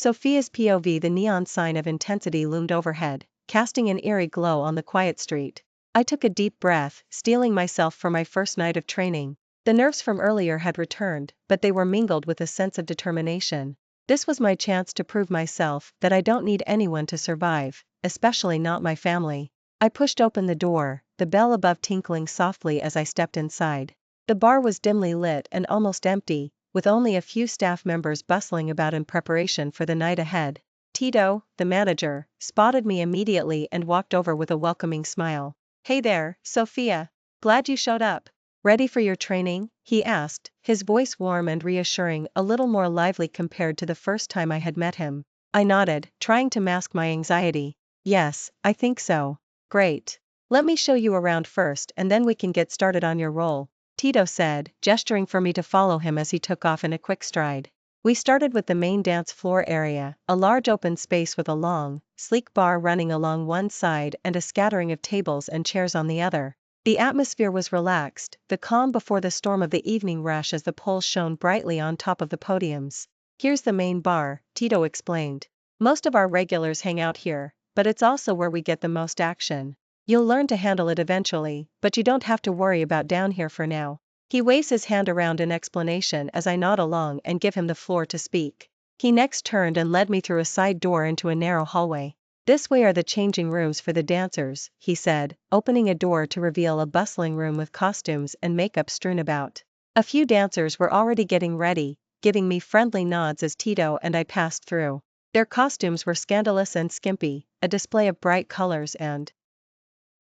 Sophia's POV. The neon sign of intensity loomed overhead, casting an eerie glow on the quiet street. I took a deep breath, steeling myself for my first night of training. The nerves from earlier had returned, but they were mingled with a sense of determination. This was my chance to prove myself that I don't need anyone to survive, especially not my family. I pushed open the door, the bell above tinkling softly as I stepped inside. The bar was dimly lit and almost empty, with only a few staff members bustling about in preparation for the night ahead. Tito, the manager, spotted me immediately and walked over with a welcoming smile. "Hey there, Sophia. Glad you showed up. Ready for your training?" he asked, his voice warm and reassuring, a little more lively compared to the first time I had met him. I nodded, trying to mask my anxiety. "Yes, I think so." "Great. Let me show you around first and then we can get started on your role," Tito said, gesturing for me to follow him as he took off in a quick stride. We started with the main dance floor area, a large open space with a long, sleek bar running along one side and a scattering of tables and chairs on the other. The atmosphere was relaxed, the calm before the storm of the evening rush as the poles shone brightly on top of the podiums. "Here's the main bar," Tito explained. "Most of our regulars hang out here, but it's also where we get the most action. You'll learn to handle it eventually, but you don't have to worry about down here for now." He waves his hand around in explanation as I nod along and give him the floor to speak. He next turned and led me through a side door into a narrow hallway. "This way are the changing rooms for the dancers," he said, opening a door to reveal a bustling room with costumes and makeup strewn about. A few dancers were already getting ready, giving me friendly nods as Tito and I passed through. Their costumes were scandalous and skimpy, a display of bright colors and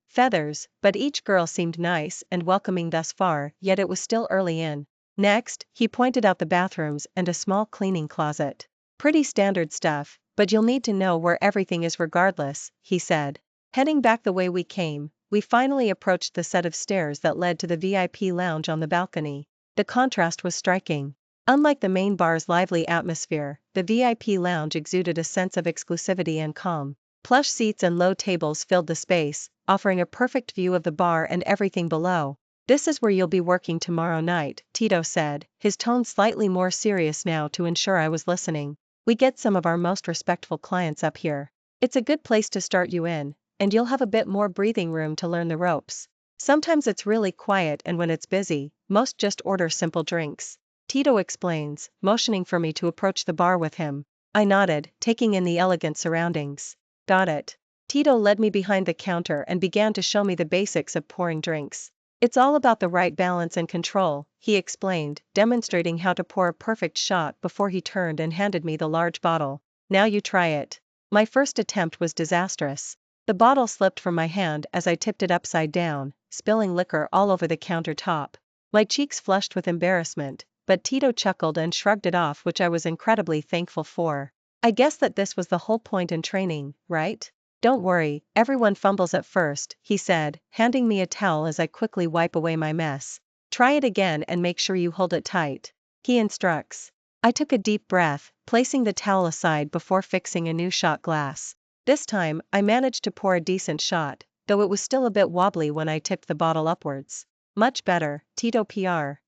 feathers, but each girl seemed nice and welcoming thus far, yet it was still early in. Next, he pointed out the bathrooms and a small cleaning closet. "Pretty standard stuff, but you'll need to know where everything is regardless," he said. Heading back the way we came, we finally approached the set of stairs that led to the VIP lounge on the balcony. The contrast was striking. Unlike the main bar's lively atmosphere, the VIP lounge exuded a sense of exclusivity and calm. Plush seats and low tables filled the space, offering a perfect view of the bar and everything below. "This is where you'll be working tomorrow night," Tito said, his tone slightly more serious now to ensure I was listening. "We get some of our most respectful clients up here. It's a good place to start you in, and you'll have a bit more breathing room to learn the ropes. Sometimes it's really quiet and when it's busy, most just order simple drinks," Tito explains, motioning for me to approach the bar with him. I nodded, taking in the elegant surroundings. "Got it." Tito led me behind the counter and began to show me the basics of pouring drinks. "It's all about the right balance and control," he explained, demonstrating how to pour a perfect shot before he turned and handed me the large bottle. "Now you try it." My first attempt was disastrous. The bottle slipped from my hand as I tipped it upside down, spilling liquor all over the countertop. My cheeks flushed with embarrassment, but Tito chuckled and shrugged it off, which I was incredibly thankful for. "I guess that this was the whole point in training, right? Don't worry, everyone fumbles at first," he said, handing me a towel as I quickly wipe away my mess. "Try it again and make sure you hold it tight," he instructs. I took a deep breath, placing the towel aside before fixing a new shot glass. This time, I managed to pour a decent shot, though it was still a bit wobbly when I tipped the bottle upwards. "Much better," Tito PR.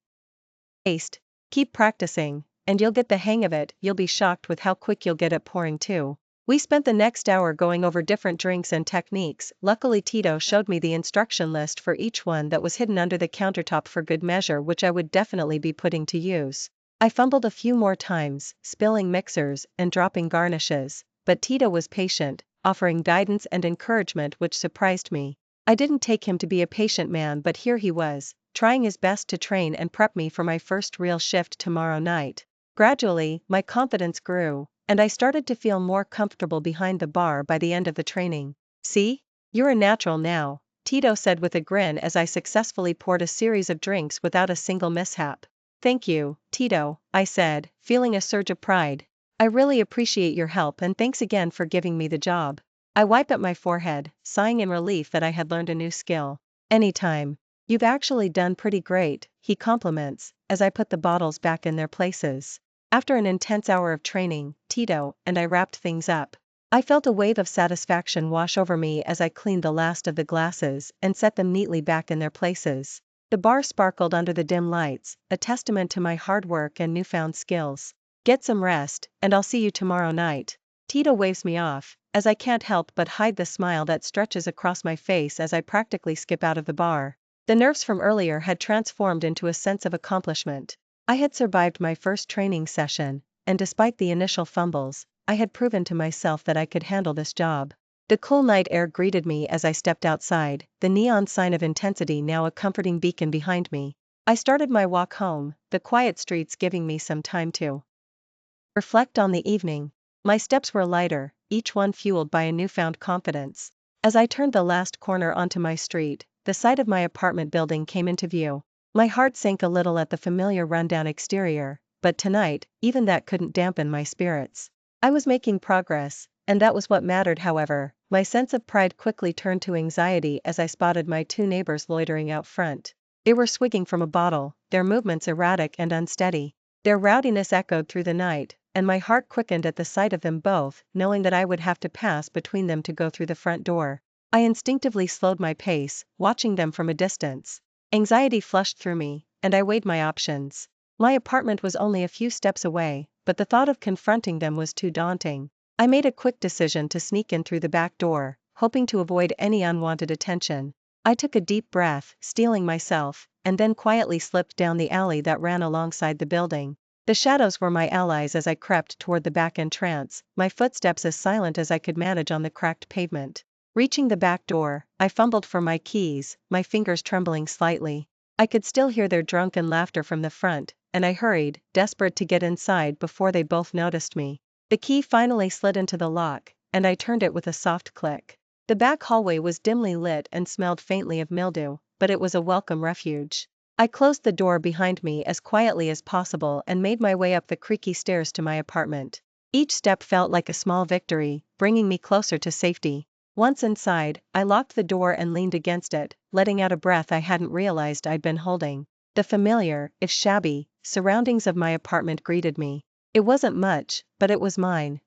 "Aced. Keep practicing, and you'll get the hang of it. You'll be shocked with how quick you'll get at pouring too." We spent the next hour going over different drinks and techniques. Luckily Tito showed me the instruction list for each one that was hidden under the countertop for good measure, which I would definitely be putting to use. I fumbled a few more times, spilling mixers and dropping garnishes, but Tito was patient, offering guidance and encouragement which surprised me. I didn't take him to be a patient man, but here he was, trying his best to train and prep me for my first real shift tomorrow night. Gradually, my confidence grew, and I started to feel more comfortable behind the bar by the end of the training. "See? You're a natural now," Tito said with a grin as I successfully poured a series of drinks without a single mishap. "Thank you, Tito," I said, feeling a surge of pride. "I really appreciate your help and thanks again for giving me the job." I wiped at my forehead, sighing in relief that I had learned a new skill. "Anytime. You've actually done pretty great," he compliments, as I put the bottles back in their places. After an intense hour of training, Tito and I wrapped things up. I felt a wave of satisfaction wash over me as I cleaned the last of the glasses and set them neatly back in their places. The bar sparkled under the dim lights, a testament to my hard work and newfound skills. Get some rest, and I'll see you tomorrow night. Tito waves me off, as I can't help but hide the smile that stretches across my face as I practically skip out of the bar. The nerves from earlier had transformed into a sense of accomplishment. I had survived my first training session, and despite the initial fumbles, I had proven to myself that I could handle this job. The cool night air greeted me as I stepped outside, the neon sign of intensity now a comforting beacon behind me. I started my walk home, the quiet streets giving me some time to reflect on the evening. My steps were lighter, each one fueled by a newfound confidence. As I turned the last corner onto my street, the sight of my apartment building came into view. My heart sank a little at the familiar rundown exterior, but tonight, even that couldn't dampen my spirits. I was making progress, and that was what mattered. However, my sense of pride quickly turned to anxiety as I spotted my two neighbors loitering out front. They were swigging from a bottle, their movements erratic and unsteady. Their rowdiness echoed through the night, and my heart quickened at the sight of them both, knowing that I would have to pass between them to go through the front door. I instinctively slowed my pace, watching them from a distance. Anxiety flushed through me, and I weighed my options. My apartment was only a few steps away, but the thought of confronting them was too daunting. I made a quick decision to sneak in through the back door, hoping to avoid any unwanted attention. I took a deep breath, steeling myself, and then quietly slipped down the alley that ran alongside the building. The shadows were my allies as I crept toward the back entrance, my footsteps as silent as I could manage on the cracked pavement. Reaching the back door, I fumbled for my keys, my fingers trembling slightly. I could still hear their drunken laughter from the front, and I hurried, desperate to get inside before they both noticed me. The key finally slid into the lock, and I turned it with a soft click. The back hallway was dimly lit and smelled faintly of mildew, but it was a welcome refuge. I closed the door behind me as quietly as possible and made my way up the creaky stairs to my apartment. Each step felt like a small victory, bringing me closer to safety. Once inside, I locked the door and leaned against it, letting out a breath I hadn't realized I'd been holding. The familiar, if shabby, surroundings of my apartment greeted me. It wasn't much, but it was mine,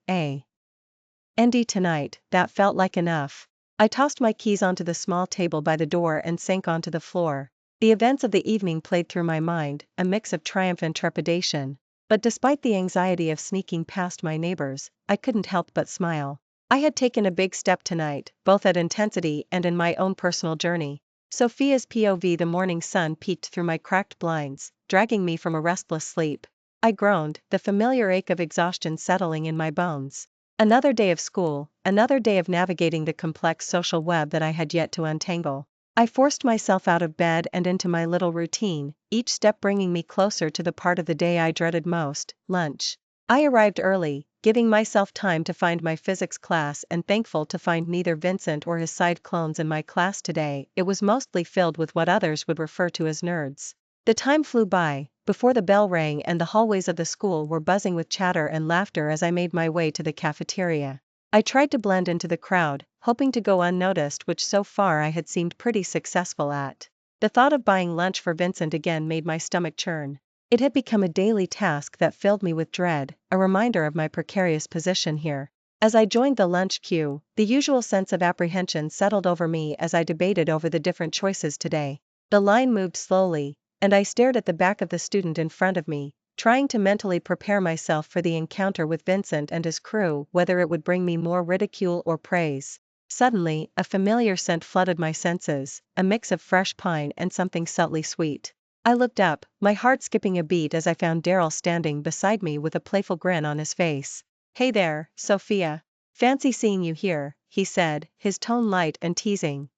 Andy tonight, that felt like enough. I tossed my keys onto the small table by the door and sank onto the floor. The events of the evening played through my mind, a mix of triumph and trepidation. But despite the anxiety of sneaking past my neighbors, I couldn't help but smile. I had taken a big step tonight, both at intensity and in my own personal journey. Sophia's POV. The morning sun peeked through my cracked blinds, dragging me from a restless sleep. I groaned, the familiar ache of exhaustion settling in my bones. Another day of school, another day of navigating the complex social web that I had yet to untangle. I forced myself out of bed and into my little routine, each step bringing me closer to the part of the day I dreaded most, lunch. I arrived early, giving myself time to find my physics class and thankful to find neither Vincent or his side clones in my class today. It was mostly filled with what others would refer to as nerds. The time flew by, before the bell rang and the hallways of the school were buzzing with chatter and laughter as I made my way to the cafeteria. I tried to blend into the crowd, hoping to go unnoticed, which so far I had seemed pretty successful at. The thought of buying lunch for Vincent again made my stomach churn. It had become a daily task that filled me with dread, a reminder of my precarious position here. As I joined the lunch queue, the usual sense of apprehension settled over me as I debated over the different choices today. The line moved slowly, and I stared at the back of the student in front of me, trying to mentally prepare myself for the encounter with Vincent and his crew, whether it would bring me more ridicule or praise. Suddenly, a familiar scent flooded my senses, a mix of fresh pine and something subtly sweet. I looked up, my heart skipping a beat as I found Daryl standing beside me with a playful grin on his face. "Hey there, Sophia. Fancy seeing you here," he said, his tone light and teasing.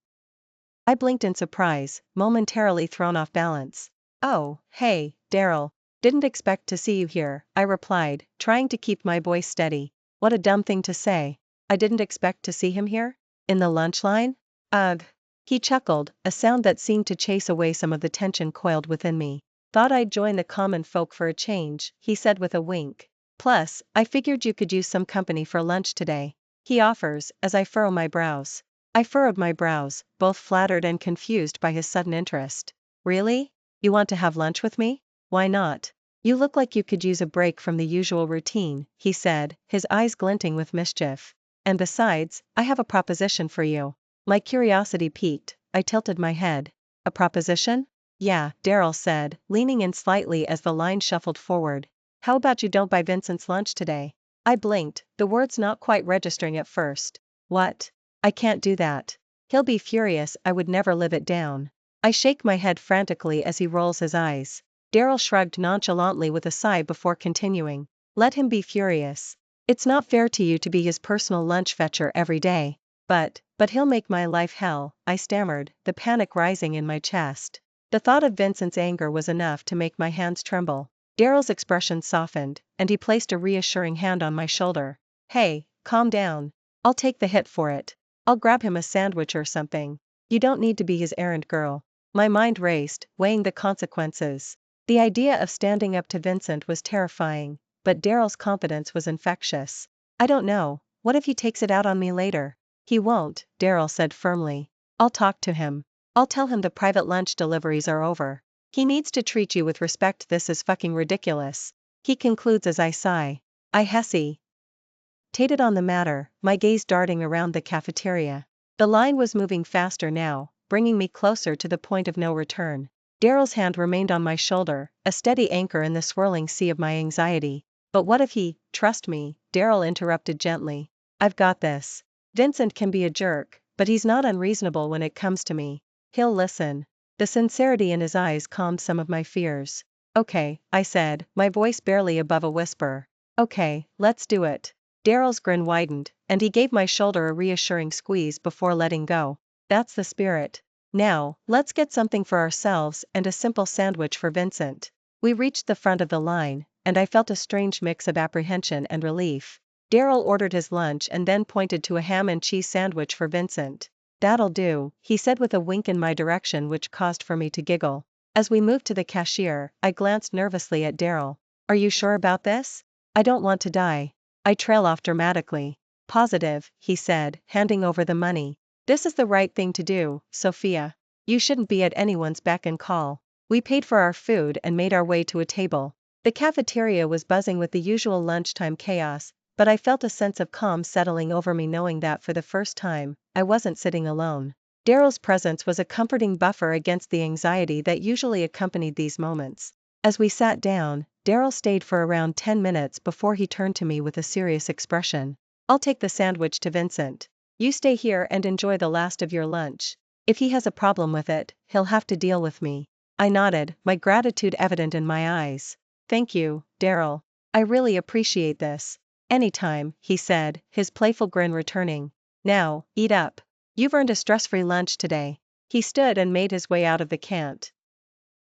I blinked in surprise, momentarily thrown off balance. "Oh, hey, Daryl. Didn't expect to see you here," I replied, trying to keep my voice steady. What a dumb thing to say. I didn't expect to see him here? In the lunch line? Ugh. He chuckled, a sound that seemed to chase away some of the tension coiled within me. "Thought I'd join the common folk for a change," he said with a wink. "Plus, I figured you could use some company for lunch today," he offers, as I furrow my brows. I furrowed my brows, both flattered and confused by his sudden interest. "Really? You want to have lunch with me? Why not? You look like you could use a break from the usual routine," he said, his eyes glinting with mischief. "And besides, I have a proposition for you." My curiosity piqued, I tilted my head. "A proposition?" "Yeah," Daryl said, leaning in slightly as the line shuffled forward. How about you don't buy Vincent's lunch today? I blinked, the words not quite registering at first. What? I can't do that. He'll be furious. I would never live it down. I shake my head frantically as he rolls his eyes. Daryl shrugged nonchalantly with a sigh before continuing. Let him be furious. It's not fair to you to be his personal lunch fetcher every day. But he'll make my life hell, I stammered, the panic rising in my chest. The thought of Vincent's anger was enough to make my hands tremble. Daryl's expression softened, and he placed a reassuring hand on my shoulder. Hey, calm down. I'll take the hit for it. I'll grab him a sandwich or something. You don't need to be his errand girl. My mind raced, weighing the consequences. The idea of standing up to Vincent was terrifying, but Daryl's confidence was infectious. I don't know, what if he takes it out on me later? He won't, Daryl said firmly. I'll talk to him. I'll tell him the private lunch deliveries are over. He needs to treat you with respect. This is fucking ridiculous. He concludes as I sigh. I hesitated on the matter, my gaze darting around the cafeteria. The line was moving faster now, bringing me closer to the point of no return. Daryl's hand remained on my shoulder, a steady anchor in the swirling sea of my anxiety. But what if he, trust me, Daryl interrupted gently. I've got this. Vincent can be a jerk, but he's not unreasonable when it comes to me. He'll listen. The sincerity in his eyes calmed some of my fears. Okay, I said, my voice barely above a whisper. Okay, let's do it. Daryl's grin widened, and he gave my shoulder a reassuring squeeze before letting go. That's the spirit. Now, let's get something for ourselves and a simple sandwich for Vincent. We reached the front of the line, and I felt a strange mix of apprehension and relief. Daryl ordered his lunch and then pointed to a ham and cheese sandwich for Vincent. That'll do, he said with a wink in my direction which caused for me to giggle. As we moved to the cashier, I glanced nervously at Daryl. Are you sure about this? I don't want to die. I trail off dramatically. Positive, he said, handing over the money. This is the right thing to do, Sophia. You shouldn't be at anyone's beck and call. We paid for our food and made our way to a table. The cafeteria was buzzing with the usual lunchtime chaos, but I felt a sense of calm settling over me knowing that for the first time, I wasn't sitting alone. Daryl's presence was a comforting buffer against the anxiety that usually accompanied these moments. As we sat down, Daryl stayed for around 10 minutes before he turned to me with a serious expression. I'll take the sandwich to Vincent. You stay here and enjoy the last of your lunch. If he has a problem with it, he'll have to deal with me. I nodded, my gratitude evident in my eyes. Thank you, Daryl. I really appreciate this. Anytime, he said, his playful grin returning. Now, eat up. You've earned a stress-free lunch today. He stood and made his way out of the canteen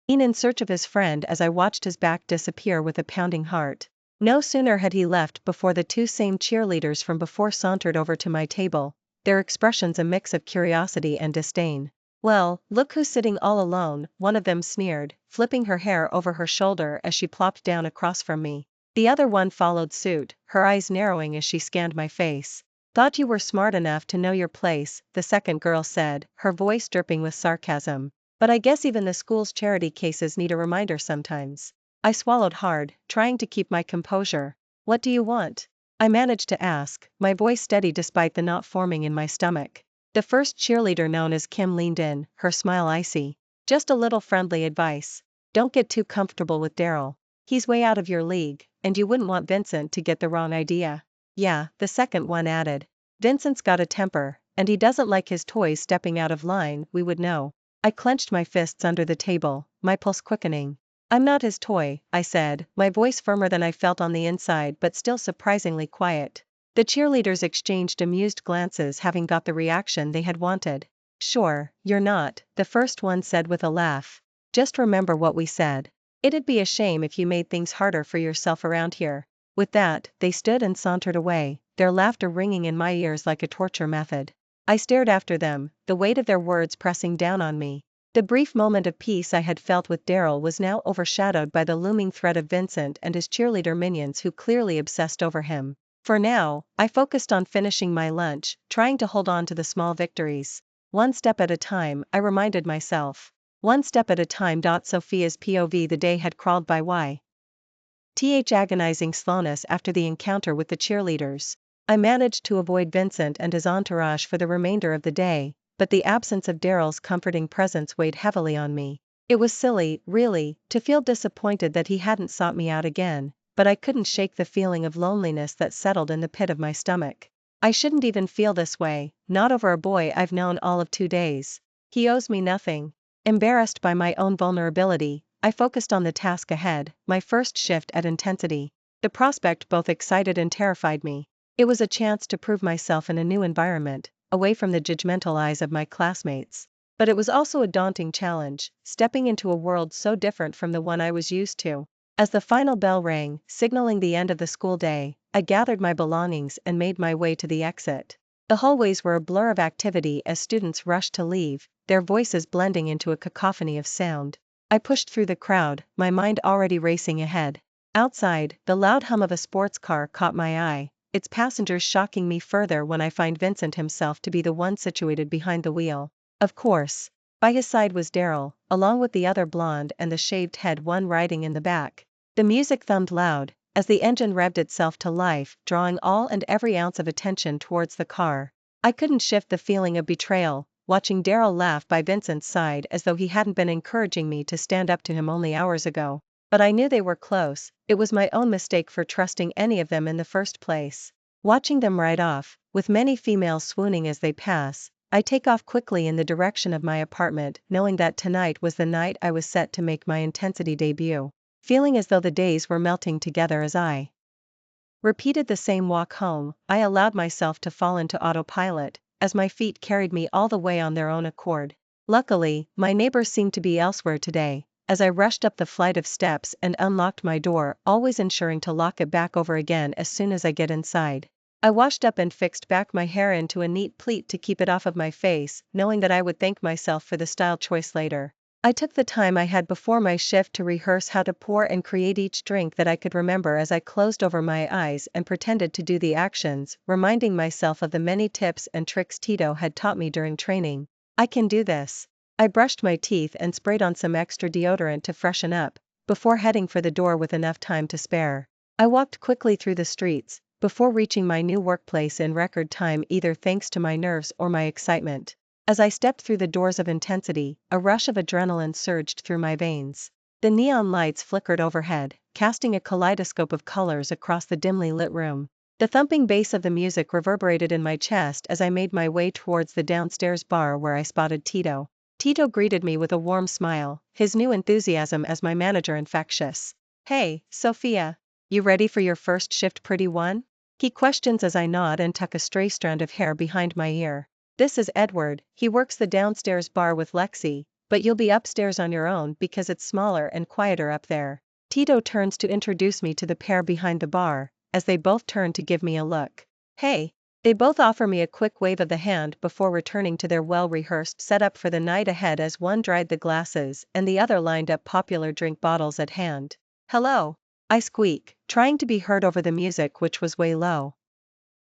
in search of his friend as I watched his back disappear with a pounding heart. No sooner had he left before the two same cheerleaders from before sauntered over to my table, their expressions a mix of curiosity and disdain. Well, look who's sitting all alone, one of them sneered, flipping her hair over her shoulder as she plopped down across from me. The other one followed suit, her eyes narrowing as she scanned my face. Thought you were smart enough to know your place, the second girl said, her voice dripping with sarcasm. But I guess even the school's charity cases need a reminder sometimes. I swallowed hard, trying to keep my composure. What do you want? I managed to ask, my voice steady despite the knot forming in my stomach. The first cheerleader known as Kim leaned in, her smile icy. Just a little friendly advice. Don't get too comfortable with Daryl. He's way out of your league, and you wouldn't want Vincent to get the wrong idea. Yeah, the second one added. Vincent's got a temper, and he doesn't like his toys stepping out of line, we would know. I clenched my fists under the table, my pulse quickening. I'm not his toy, I said, my voice firmer than I felt on the inside but still surprisingly quiet. The cheerleaders exchanged amused glances, having got the reaction they had wanted. Sure, you're not, the first one said with a laugh. Just remember what we said. It'd be a shame if you made things harder for yourself around here. With that, they stood and sauntered away, their laughter ringing in my ears like a torture method. I stared after them, the weight of their words pressing down on me. The brief moment of peace I had felt with Daryl was now overshadowed by the looming threat of Vincent and his cheerleader minions who clearly obsessed over him. For now, I focused on finishing my lunch, trying to hold on to the small victories. One step at a time, I reminded myself. One step at a time. Sophia's POV. The day had crawled by agonizing slowness after the encounter with the cheerleaders. I managed to avoid Vincent and his entourage for the remainder of the day, but the absence of Daryl's comforting presence weighed heavily on me. It was silly, really, to feel disappointed that he hadn't sought me out again, but I couldn't shake the feeling of loneliness that settled in the pit of my stomach. I shouldn't even feel this way, not over a boy I've known all of 2 days. He owes me nothing. Embarrassed by my own vulnerability, I focused on the task ahead, my first shift at intensity. The prospect both excited and terrified me. It was a chance to prove myself in a new environment, away from the judgmental eyes of my classmates. But it was also a daunting challenge, stepping into a world so different from the one I was used to. As the final bell rang, signaling the end of the school day, I gathered my belongings and made my way to the exit. The hallways were a blur of activity as students rushed to leave, their voices blending into a cacophony of sound. I pushed through the crowd, my mind already racing ahead. Outside, the loud hum of a sports car caught my eye, its passengers shocking me further when I find Vincent himself to be the one situated behind the wheel. Of course. By his side was Daryl, along with the other blonde and the shaved head one riding in the back. The music thumped loud, as the engine revved itself to life, drawing all and every ounce of attention towards the car. I couldn't shift the feeling of betrayal, watching Daryl laugh by Vincent's side as though he hadn't been encouraging me to stand up to him only hours ago. But I knew they were close, it was my own mistake for trusting any of them in the first place. Watching them ride off, with many females swooning as they pass, I take off quickly in the direction of my apartment, knowing that tonight was the night I was set to make my intensity debut. Feeling as though the days were melting together as I repeated the same walk home, I allowed myself to fall into autopilot, as my feet carried me all the way on their own accord. Luckily, my neighbors seemed to be elsewhere today, as I rushed up the flight of steps and unlocked my door, always ensuring to lock it back over again as soon as I get inside. I washed up and fixed back my hair into a neat pleat to keep it off of my face, knowing that I would thank myself for the style choice later. I took the time I had before my shift to rehearse how to pour and create each drink that I could remember as I closed over my eyes and pretended to do the actions, reminding myself of the many tips and tricks Tito had taught me during training. I can do this. I brushed my teeth and sprayed on some extra deodorant to freshen up, before heading for the door with enough time to spare. I walked quickly through the streets, before reaching my new workplace in record time, either thanks to my nerves or my excitement. As I stepped through the doors of intensity, a rush of adrenaline surged through my veins. The neon lights flickered overhead, casting a kaleidoscope of colors across the dimly lit room. The thumping bass of the music reverberated in my chest as I made my way towards the downstairs bar where I spotted Tito. Tito greeted me with a warm smile, his new enthusiasm as my manager infectious. "Hey, Sophia. You ready for your first shift, pretty one?" He questions as I nod and tuck a stray strand of hair behind my ear. "This is Edward, he works the downstairs bar with Lexi, but you'll be upstairs on your own because it's smaller and quieter up there." Tito turns to introduce me to the pair behind the bar, as they both turn to give me a look. "Hey." They both offer me a quick wave of the hand before returning to their well-rehearsed setup for the night ahead as one dried the glasses and the other lined up popular drink bottles at hand. "Hello." I squeak, trying to be heard over the music which was way low.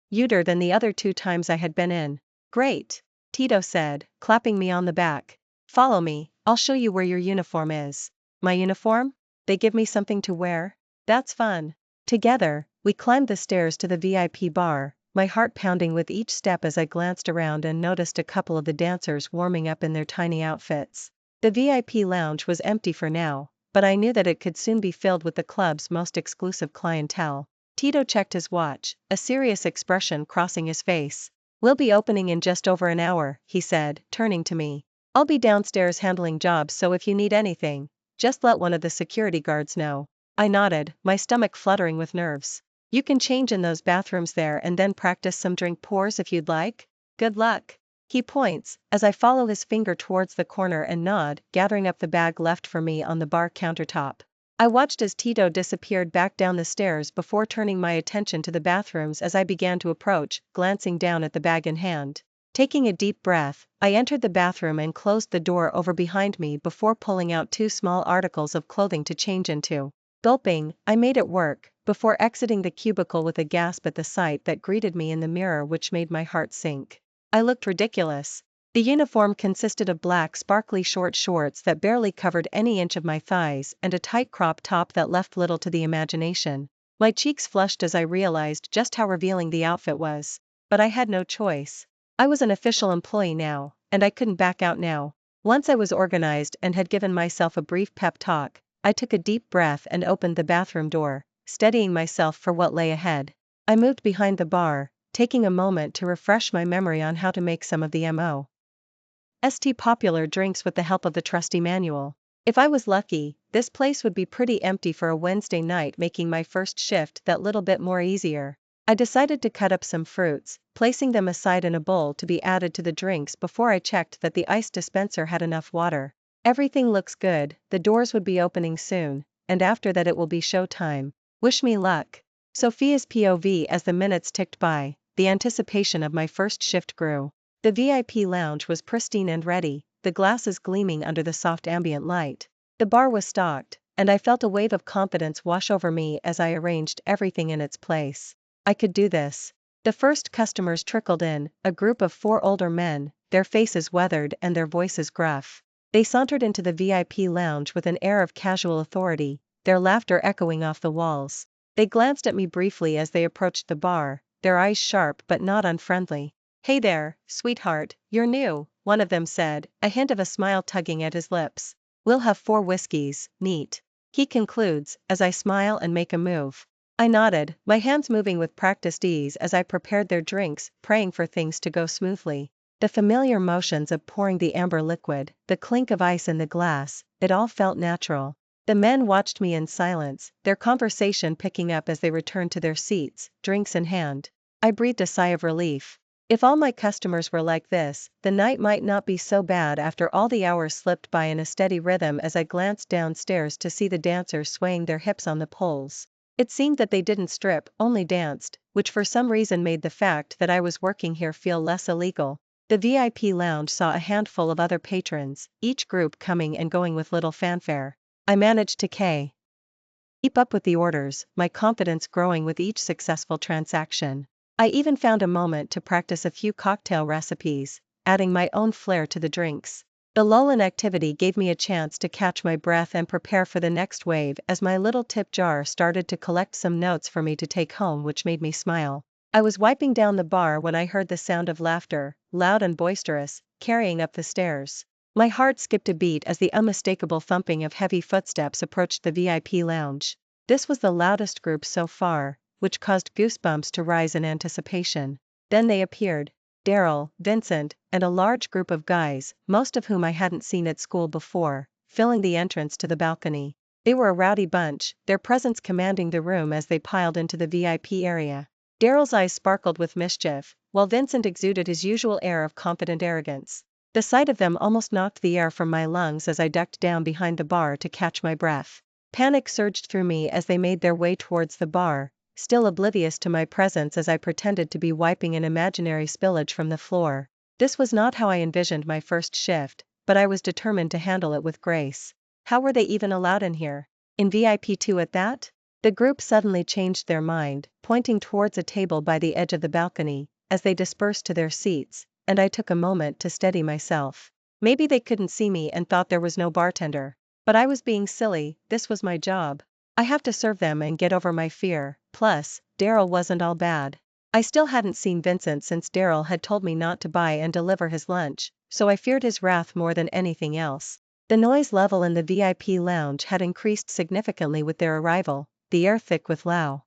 "Youder than the other 2 times I had been in." "Great," Tito said, clapping me on the back. "Follow me, I'll show you where your uniform is." "My uniform? They give me something to wear? That's fun." Together, we climbed the stairs to the VIP bar, my heart pounding with each step as I glanced around and noticed a couple of the dancers warming up in their tiny outfits. The VIP lounge was empty for now, but I knew that it could soon be filled with the club's most exclusive clientele. Tito checked his watch, a serious expression crossing his face. "We'll be opening in just over an hour," he said, turning to me. "I'll be downstairs handling jobs, so if you need anything, just let one of the security guards know." I nodded, my stomach fluttering with nerves. "You can change in those bathrooms there and then practice some drink pours if you'd like. Good luck." He points, as I follow his finger towards the corner and nod, gathering up the bag left for me on the bar countertop. I watched as Tito disappeared back down the stairs before turning my attention to the bathrooms as I began to approach, glancing down at the bag in hand. Taking a deep breath, I entered the bathroom and closed the door over behind me before pulling out 2 small articles of clothing to change into. Gulping, I made it work, before exiting the cubicle with a gasp at the sight that greeted me in the mirror, which made my heart sink. I looked ridiculous. The uniform consisted of black sparkly short shorts that barely covered any inch of my thighs and a tight crop top that left little to the imagination. My cheeks flushed as I realized just how revealing the outfit was. But I had no choice. I was an official employee now, and I couldn't back out now. Once I was organized and had given myself a brief pep talk, I took a deep breath and opened the bathroom door, steadying myself for what lay ahead. I moved behind the bar, taking a moment to refresh my memory on how to make some of the most popular drinks with the help of the trusty manual. If I was lucky, this place would be pretty empty for a Wednesday night, making my first shift that little bit more easier. I decided to cut up some fruits, placing them aside in a bowl to be added to the drinks before I checked that the ice dispenser had enough water. Everything looks good, the doors would be opening soon, and after that it will be show time. Wish me luck. Sophia's POV as the minutes ticked by, the anticipation of my first shift grew. The VIP lounge was pristine and ready, the glasses gleaming under the soft ambient light. The bar was stocked, and I felt a wave of confidence wash over me as I arranged everything in its place. I could do this. The first customers trickled in, a group of 4 older men, their faces weathered and their voices gruff. They sauntered into the VIP lounge with an air of casual authority, their laughter echoing off the walls. They glanced at me briefly as they approached the bar, their eyes sharp but not unfriendly. "Hey there, sweetheart, you're new," one of them said, a hint of a smile tugging at his lips. "We'll have 4 whiskeys, neat," he concludes, as I smile and make a move. I nodded, my hands moving with practiced ease as I prepared their drinks, praying for things to go smoothly. The familiar motions of pouring the amber liquid, the clink of ice in the glass, it all felt natural. The men watched me in silence, their conversation picking up as they returned to their seats, drinks in hand. I breathed a sigh of relief. If all my customers were like this, the night might not be so bad after all. The hours slipped by in a steady rhythm as I glanced downstairs to see the dancers swaying their hips on the poles. It seemed that they didn't strip, only danced, which for some reason made the fact that I was working here feel less illegal. The VIP lounge saw a handful of other patrons, each group coming and going with little fanfare. I managed to keep up with the orders, my confidence growing with each successful transaction. I even found a moment to practice a few cocktail recipes, adding my own flair to the drinks. The lull in activity gave me a chance to catch my breath and prepare for the next wave as my little tip jar started to collect some notes for me to take home, which made me smile. I was wiping down the bar when I heard the sound of laughter, loud and boisterous, carrying up the stairs. My heart skipped a beat as the unmistakable thumping of heavy footsteps approached the VIP lounge. This was the loudest group so far, which caused goosebumps to rise in anticipation. Then they appeared. Daryl, Vincent, and a large group of guys, most of whom I hadn't seen at school before, filling the entrance to the balcony. They were a rowdy bunch, their presence commanding the room as they piled into the VIP area. Daryl's eyes sparkled with mischief, while Vincent exuded his usual air of confident arrogance. The sight of them almost knocked the air from my lungs as I ducked down behind the bar to catch my breath. Panic surged through me as they made their way towards the bar, still oblivious to my presence as I pretended to be wiping an imaginary spillage from the floor. This was not how I envisioned my first shift, but I was determined to handle it with grace. How were they even allowed in here? In VIP 2 at that? The group suddenly changed their mind, pointing towards a table by the edge of the balcony, as they dispersed to their seats, and I took a moment to steady myself. Maybe they couldn't see me and thought there was no bartender. But I was being silly, this was my job. I have to serve them and get over my fear. Plus, Daryl wasn't all bad. I still hadn't seen Vincent since Daryl had told me not to buy and deliver his lunch, so I feared his wrath more than anything else. The noise level in the VIP lounge had increased significantly with their arrival, the air thick with loud,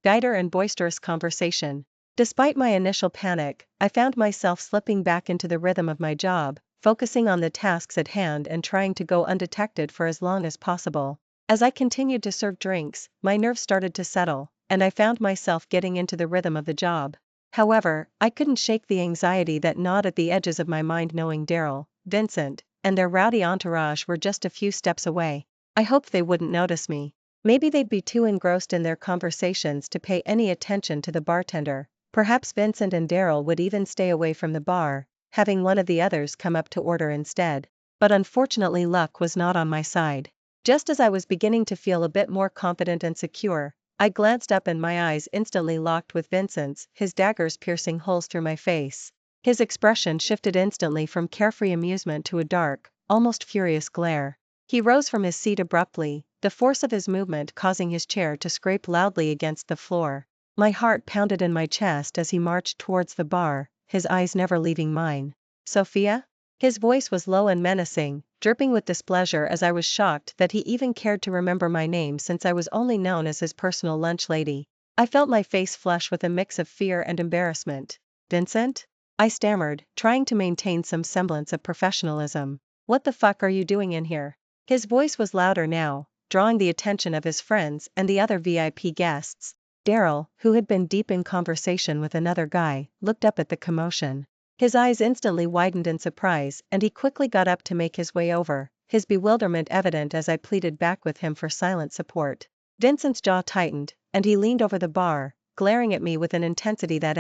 and boisterous conversation. Despite my initial panic, I found myself slipping back into the rhythm of my job, focusing on the tasks at hand and trying to go undetected for as long as possible. As I continued to serve drinks, my nerves started to settle, and I found myself getting into the rhythm of the job. However, I couldn't shake the anxiety that gnawed at the edges of my mind, knowing Daryl, Vincent, and their rowdy entourage were just a few steps away. I hoped they wouldn't notice me. Maybe they'd be too engrossed in their conversations to pay any attention to the bartender. Perhaps Vincent and Daryl would even stay away from the bar, having one of the others come up to order instead. But unfortunately, luck was not on my side. Just as I was beginning to feel a bit more confident and secure, I glanced up and my eyes instantly locked with Vincent's, his daggers piercing holes through my face. His expression shifted instantly from carefree amusement to a dark, almost furious glare. He rose from his seat abruptly, the force of his movement causing his chair to scrape loudly against the floor. My heart pounded in my chest as he marched towards the bar, his eyes never leaving mine. "Sophia?" His voice was low and menacing, dripping with displeasure as I was shocked that he even cared to remember my name since I was only known as his personal lunch lady. I felt my face flush with a mix of fear and embarrassment. Vincent? I stammered, trying to maintain some semblance of professionalism. What the fuck are you doing in here? His voice was louder now, drawing the attention of his friends and the other VIP guests. Daryl, who had been deep in conversation with another guy, looked up at the commotion. His eyes instantly widened in surprise and he quickly got up to make his way over, his bewilderment evident as I pleaded back with him for silent support. Vincent's jaw tightened, and he leaned over the bar, glaring at me with an intensity that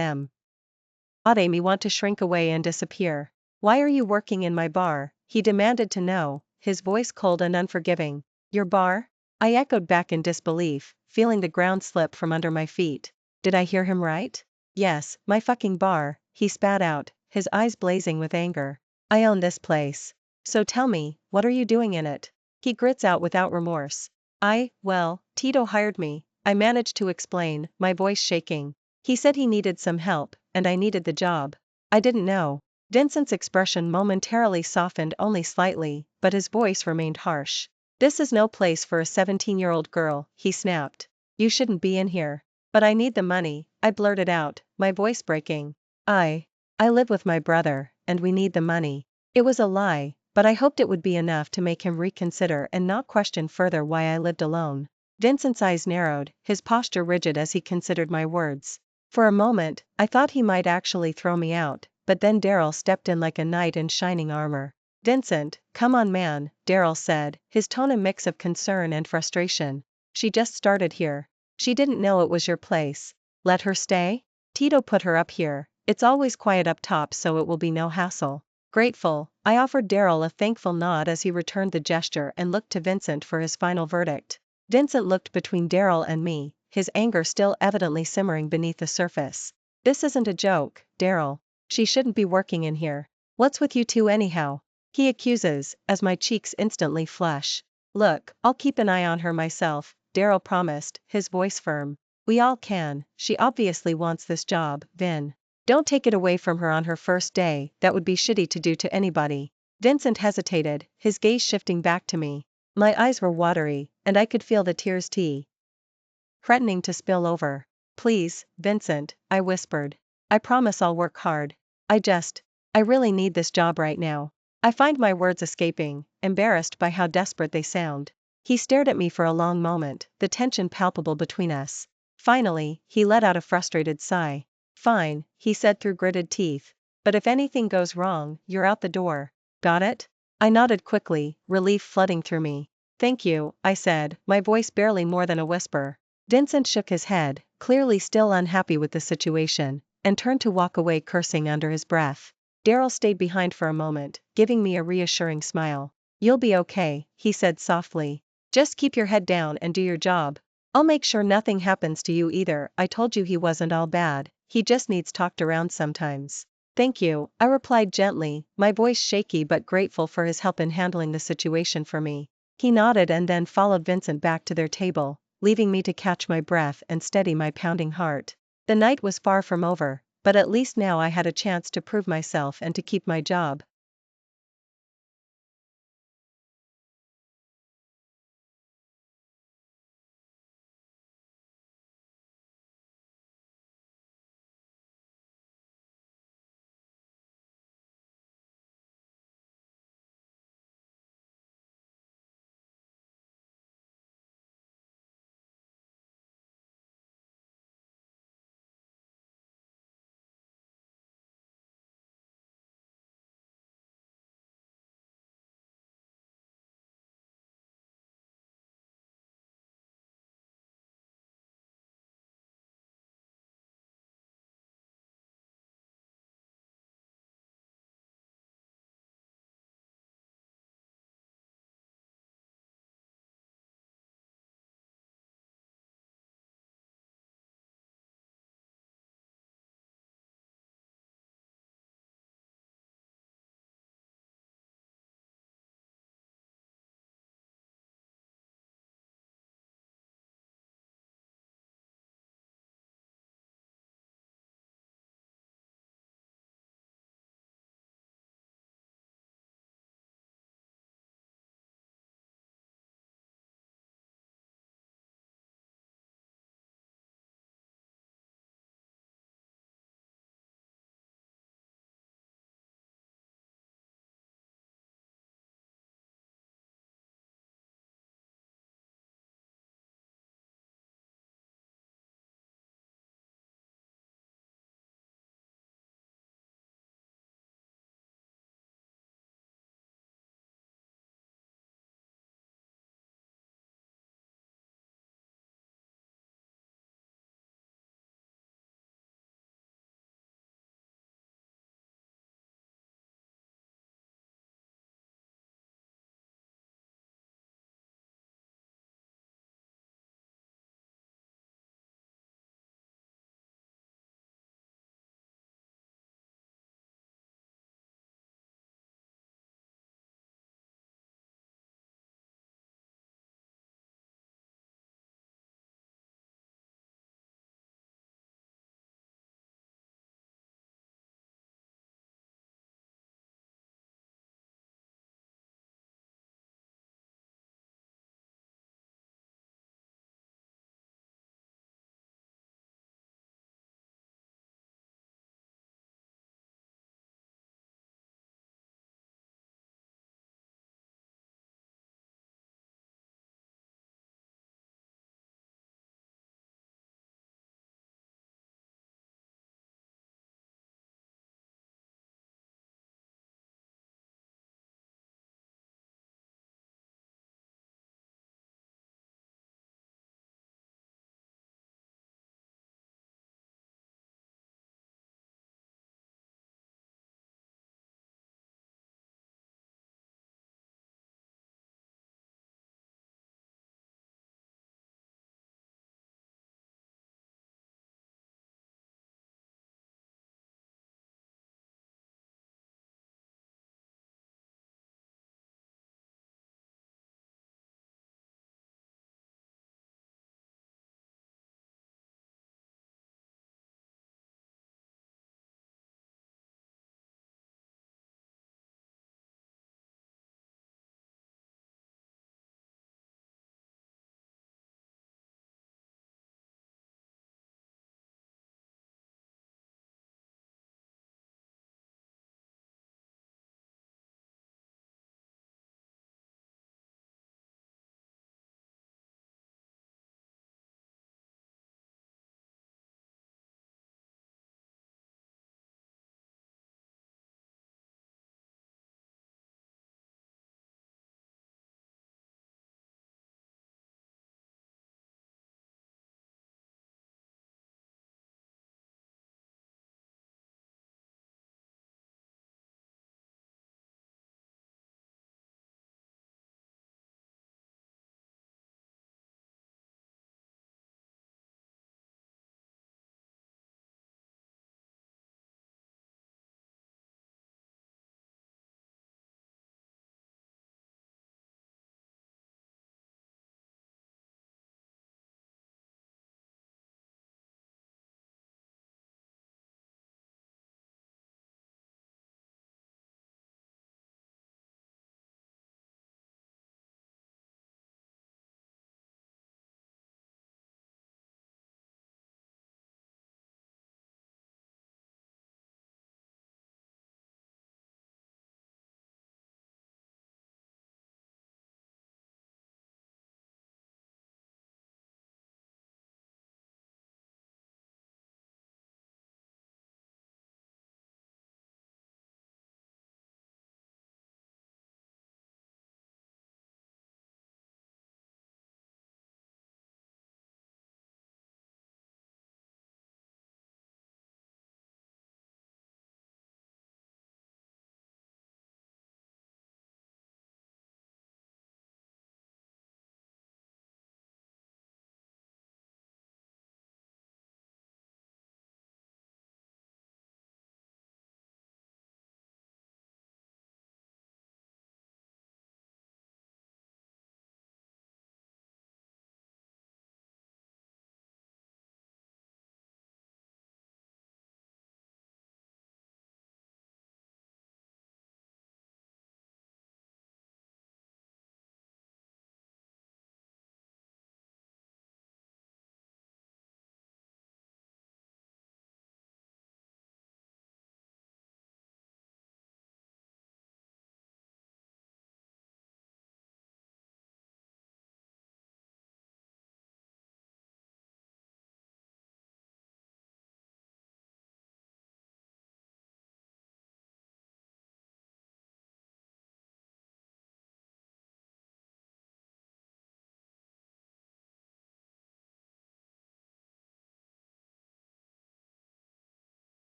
made me want to shrink away and disappear. Why are you working in my bar? He demanded to know, his voice cold and unforgiving. Your bar? I echoed back in disbelief, feeling the ground slip from under my feet. Did I hear him right? Yes, my fucking bar, he spat out, his eyes blazing with anger. I own this place. So tell me, what are you doing in it? He grits out without remorse. Well, Tito hired me, I managed to explain, my voice shaking. He said he needed some help, and I needed the job. I didn't know. Vincent's expression momentarily softened only slightly, but his voice remained harsh. This is no place for a 17-year-old girl, he snapped. You shouldn't be in here. But I need the money, I blurted out, my voice breaking. I live with my brother, and we need the money. It was a lie, but I hoped it would be enough to make him reconsider and not question further why I lived alone. Vincent's eyes narrowed, his posture rigid as he considered my words. For a moment, I thought he might actually throw me out, but then Daryl stepped in like a knight in shining armor. Vincent, come on man, Daryl said, his tone a mix of concern and frustration. She just started here. She didn't know it was your place. Let her stay? Tito put her up here. It's always quiet up top so it will be no hassle. Grateful, I offered Daryl a thankful nod as he returned the gesture and looked to Vincent for his final verdict. Vincent looked between Daryl and me, his anger still evidently simmering beneath the surface. This isn't a joke, Daryl. She shouldn't be working in here. What's with you two anyhow? He accuses, as my cheeks instantly flush. Look, I'll keep an eye on her myself, Daryl promised, his voice firm. We all can, she obviously wants this job, Vin. Don't take it away from her on her first day, that would be shitty to do to anybody. Vincent hesitated, his gaze shifting back to me. My eyes were watery, and I could feel the tears threatening to spill over. Please, Vincent, I whispered. I promise I'll work hard. I really need this job right now. I find my words escaping, embarrassed by how desperate they sound. He stared at me for a long moment, the tension palpable between us. Finally, he let out a frustrated sigh. Fine, he said through gritted teeth. But if anything goes wrong, you're out the door. Got it? I nodded quickly, relief flooding through me. Thank you, I said, my voice barely more than a whisper. Vincent shook his head, clearly still unhappy with the situation, and turned to walk away cursing under his breath. Daryl stayed behind for a moment, giving me a reassuring smile. You'll be okay, he said softly. Just keep your head down and do your job. I'll make sure nothing happens to you either. I told you he wasn't all bad, he just needs talked around sometimes. Thank you, I replied gently, my voice shaky but grateful for his help in handling the situation for me. He nodded and then followed Vincent back to their table, leaving me to catch my breath and steady my pounding heart. The night was far from over, but at least now I had a chance to prove myself and to keep my job.